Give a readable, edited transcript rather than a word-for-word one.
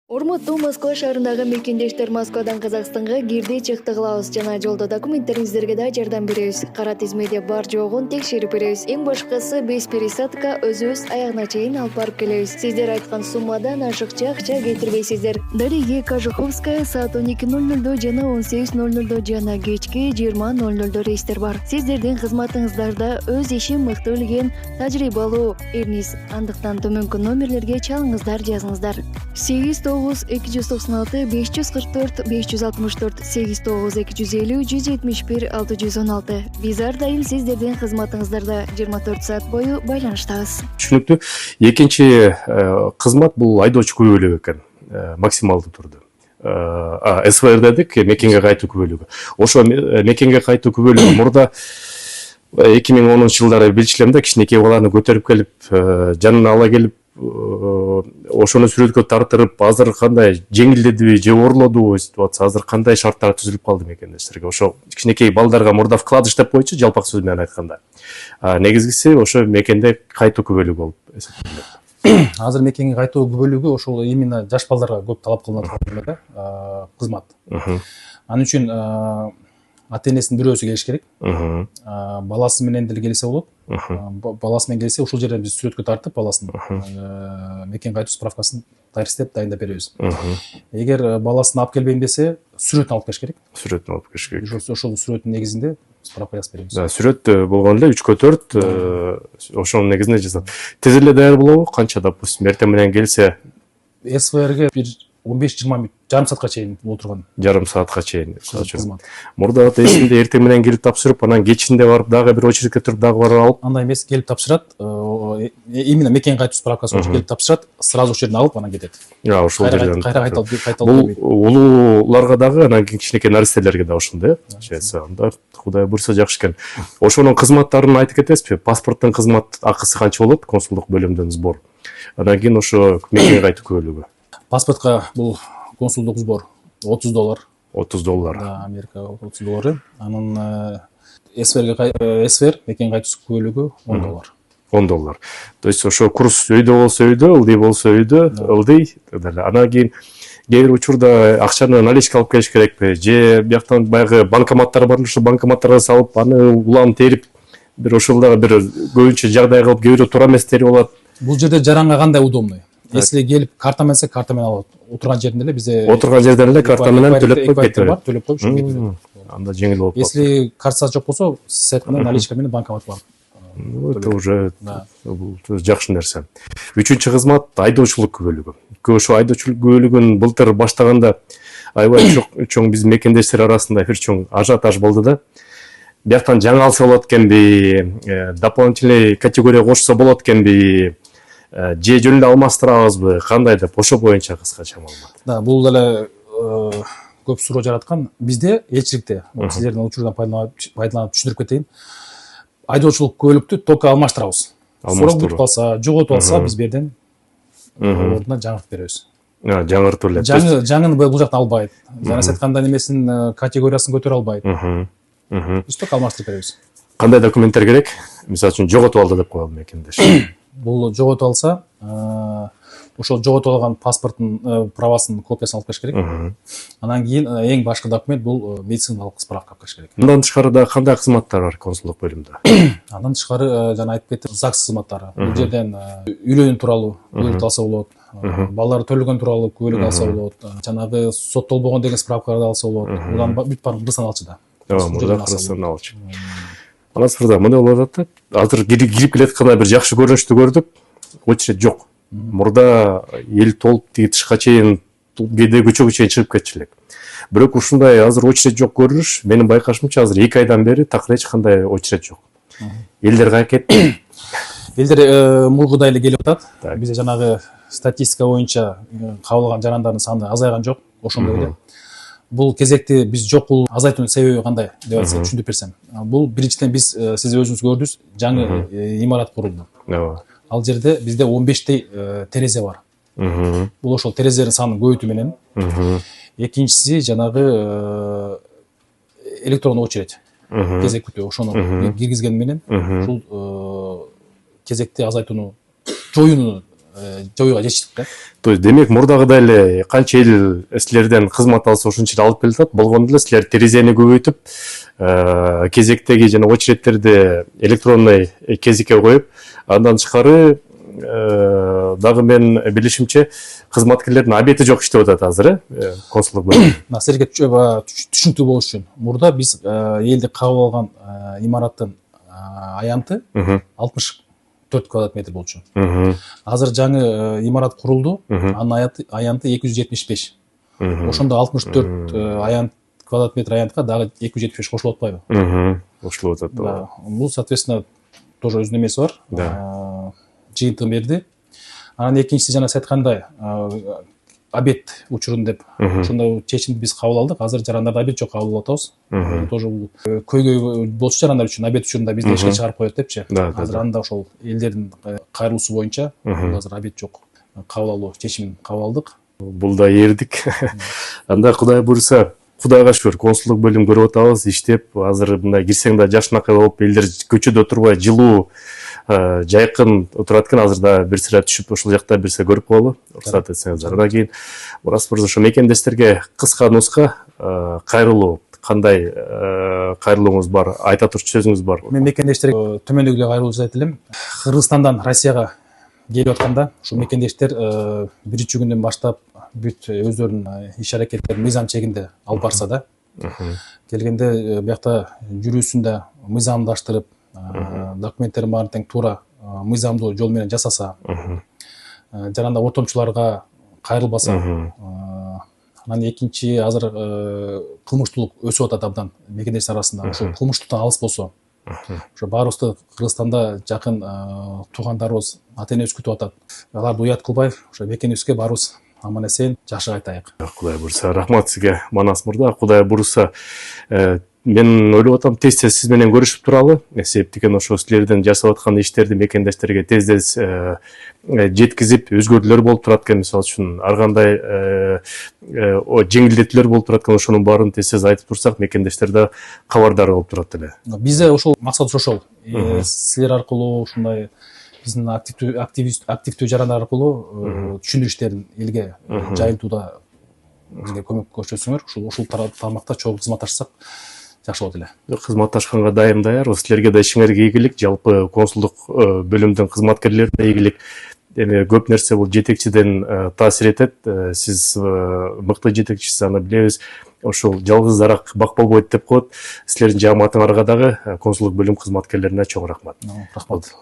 Урматтуу Москва шаарындагы мекендештер, Москвадан Казакстанга кирди чыкты кылабыз жана жолдо документтериңиздерге да жардам беребиз. Кара тизмеде бар жогун текшерип беребиз. Эң башкысы 5 пересадка өзүбүз аягына чейин алып барып келебиз. Сиздер айткан суммадан ашыкча акча кетирбейсиздер. Дарига Кожуховская саат 12:00 жана 18:00 жана кечки 20:00 рейстер бар. Сиздердин кызматыңыздарда өз ишин мыкты билген тажрыйбалуу Эрнис. Андыктан төмөнкү номерлерге чалыңыздар, жазыңыздар. 89296 544 564 89250 171 616. Биз ар дайым сиздердин кызматыңыздарда 24 саат бою байланыштабыз. Түшүнүктүү. Экинчи кызмат бул айдоочу күбөлүгү экен. Максималдуу турду. СВР дедик, мекенге кайтуу күбөлүгү. Ошо мекенге кайтуу күбөлүгү мурда 2010-жылдары билчилемде кичинекей баланы көтөрүп келип, жанына ала келип, ошону сүрөткө тартырып, азыр кандай жеңилдедиби же оорлодубу ситуация, азыр кандай шарттар түзүлүп калды мекендештерге? Ошо кичинекей балдарга мурда вкладыш деп койчу, жалпак сөз менен айтканда. Негизгиси ошо мекенде кайтуу күбөлүгү болуп эсептелет. Азыр мекенге кайтуу күбөлүгү ошол именно жаш балдарга көп талап кылынат кызмат. Анын үчүн ата-энесинин бирөөсү келиш керек. Баласы менен деле келсе болот. Баласы менен келсе, ушул жерден биз сүрөткө тартып баласын мекен кайтуу справкасын дарстеп дайындап беребиз. Эгер баласын алып келбейм десе, сүрөтүн алып келиш керек. Сүрөтүн алып келиш керек. Ошол сүрөттүн негизинде справка жазып беребиз. Сүрөт болгон эле 3/4 ошонун негизинде жазат. Тез эле даяр болобу? Канча, допустим, эртең менен келсе? СВРге бир 15-20 мүнөт, жарым саатка чейин отурган. Жарым саатка чейин. Мурда эсимде эртең менен келип тапшырып, анан кечинде барып дагы бир очередке туруп дагы барып алып. Андай эмес, келип тапшырат. Именно мекен кайтуу справкасын келип тапшырат, сразу ошол жерден алып анан кетет. Ошол жерден. Кайра кайталып. Бул улууларга дагы, анан кичинекей наристелерге да ошондой, анда Кудай буйрса жакшы экен. Ошонун кызматтарын айтып кетесизби? Паспорттун кызмат акысы канча болот? Консулдук бөлүмдөн сбор. Анан кийин ошо мекенге кайтуу күбөлүгү. Паспортко бул консулдук сбор $30. $30. Да, Америка $30. Анын СВР мекен кайтуу күбөлүгү $10. $10. То есть ошо курс өйдө болсо өйдө, ылдый болсо өйдө, ылдый. Анан кийин кээ бир учурда акчаны наличка алып келиш керекпи? Же бияктан баягы банкоматтар бар, ошо банкоматтарга салып, аны улам терип, бир ошол дагы бир көбүнчө жагдай кылып, кээ бирөө туура эместери болот. Бул жерде жаранга кандай удобный? Если келип карта менен карта менен алат. Отурган жеринде эле бизде отурган жерден эле карта менен төлөп коюп кетет. Төлөп коюп ошо кетет. Анда жеңил болуп калат. Если картасы жок болсо, сиз айткандай наличка менен банкомат бар. Это уже жакшы нерсе. Үчүнчү кызмат айдоочулук күбөлүгү. Ошо айдоочулук күбөлүгүн былтыр баштаганда аябай чоң биз мекендештер арасында бир чоң ажиотаж болду да. Бияктан жаңы алса болот экенби, дополнительный категория кошсо болот экенби, же жөн эле алмаштырабызбы, кандай деп ошо боюнча кыскача маалымат. Да, бул деле көп суроо жараткан. Бизде элчиликте, сиздердин учурдан пайдаланып түшүндүрүп кетейин. Айдоочулук күбөлүктү только алмаштырабыз. Суроо бүтүп калса, жоготуп алса, биз берден ордуна жаңыртып беребиз. Жаңыртып эле. Жаңын бул жактан албайт. Жана сиз айткандай немесин категориясын көтөрө албайт. Биз только алмаштырып беребиз. Кандай документтер керек? Мисалы үчүн жоготуп алды деп коелу мекендеш. Бул жоготуп алса, ошол жоготуп алган паспорттун правасын копиясын алып келиш керек. Анан кийин эң башкы документ бул медициналык справка алып келиш керек. Андан тышкары да кандай кызматтар бар консулдук бөлүмдө? Андан тышкары жана айтып кеттим, ЗАГС кызматтары. Бул жерден үйлөнүү тууралуу күбөлүк алса болот, балдар төлөгөн тууралуу күбөлүк алса болот, жанагы соттолбогон деген справкаларды алса болот. Булардын бүт баарын Кыргызстан алчу да. Мурда Кыргызстан алчу. Анан сырда мындай болуп атат. Азыр кирип келатканда бир жакшы көрүнүштү көрдүк. Очередь жок. Мурда эл толуп тышка чейин, кээде көчөгө чейин чыгып кетчү элек. Бирок ушундай азыр очередь жок көрүнүш, менин байкашымча азыр 2 айдан бери такыр эч кандай очередь жок. Элдер кайра кетти. Элдер мургудай эле келип атат. Бизде жанагы статистика боюнча кабыл жарандардын саны азайган жок, ошондой эле. Бул кезекти биз жокул азайтуунун себеби кандай деп айтсак түшүндүрүп берсем. Бул биринчиден биз сиз өзүңүз көрдүңүз, жаңы имарат курулду. Ал жерде бизде 15 терезе бар. Бул ошол терезелердин санын көбөйтүү менен. Экинчиси жанагы электрондук очередь. Кезек күтүү ошону киргизген менен ушул кезекти азайтууну жоюуну жоюуга чечтик да. То есть демек мурдагыдай эле канча эл силерден кызмат алса ошончо эле алып келатат, болгондо эле силер терезени көбөйтүп кезектеги жана очередтерди электронный кезекке коюп, андан тышкары дагы мен билишимче кызматкерлердин обети жок иштеп атат азыр, консулдук бөлүм. Силерге түшүнүктүү болуш үчүн, мурда биз элди кабыл алган имараттын аянты 64 квадрат метр болчу. Азыр жаңы имарат курулду, анын аянты 275. Ошондо 64 квадрат метр аянтка дагы 275 кошулуп атпайбы? Кошулуп атат. Бул, соответственно, тоже өзүнүн эмеси бар. Жыйынтыгын берди. Анан экинчиси жана сиз айткандай обед учурун деп ошондой чечимди биз кабыл алдык. Азыр жарандарды обед жок кабыл алып атабыз. Тоже бул көйгөй болчу жарандар үчүн обед учурунда бизди эшикке чыгарып коет депчи. Азыр анда ошол элдердин кайрылуусу боюнча азыр обед жок кабыл алуу чечимин кабыл алдык. Бул да эрдик. Анда Кудай буйруса, Кудайга шүгүр, консулдук бөлүм көрүп атабыз, иштеп, азыр мындай кирсең да жашынакай болуп, элдер көчөдө отурбай жылуу жайкын отурат экен. Азыр да бир сыйра түшүп ошол жакта бир сыйра көрүп коелу, уруксат этсеңиз. Андан кийин Мурас мырза ошо мекендештерге кыска нуска кайрылуу, кандай кайрылууңуз бар, айта турчу сөзүңүз бар? Мен мекендештерге төмөндөгү эле кайрылуу жасайт элем. Кыргызстандан Россияга келип атканда ушул мекендештер биринчи күндөн баштап бүт өздөрүнүн иш аракеттерин мыйзам чегинде алып барса да, келгенде биякта жүрүүсүн да мыйзамдаштырып, документтерин баарын тең туура мыйзамдуу жол менен жасаса, жаранда ортомчуларга кайрылбаса, анан экинчи азыр кылмыштуулук өсүп атат абдан мекендештер арасында. Ошол кылмыштуудан алыс болсо, ошо баарыбызды Кыргызстанда жакын туугандарыбыз, ата энебиз күтүп атат. Аларды уят кылбай, ошо мекенибизге баарыбыз аман эсен жакшы кайтайык. Кудай буйруса, рахмат сизге, Манас мырза. Кудай буйруса, мен ойлоп атам, тез сиз менен көрүшүп туралы. Себептен ошо силердин жасап аткан иштерди мекендештерге тез жеткизип, өзгөрүүлөр болуп турат экен. Мисалы үчүн ар кандай жеңилдетүүлөр болуп турат экен. Ошонун баарын тез айтып турсак, мекендештер да кабардар болуп турат эле. Бизде ошол максат ошол. Силер аркылуу ушундай биздин активдүү жарандар аркылуу түшүндүрүштерин элге жайылтууда бизге көмөк көрсөтсөңөр, ушул тармакта чогуу кызматташсак жакшы болот эле. Кызматташканга даярбыз. Силерге да ишиңерге ийгилик, жалпы консулдук бөлүмдүн кызматкерлерине ийгилик. Эми көп нерсе бул жетекчиден таасир этет. Сиз мыкты жетекчисиз, аны билебиз. Ошол жалгыз арак бак болбойт деп коет. Силердин жамаатыңарга дагы консулдук бөлүм кызматкерлерине чоң рахмат. Рахмат.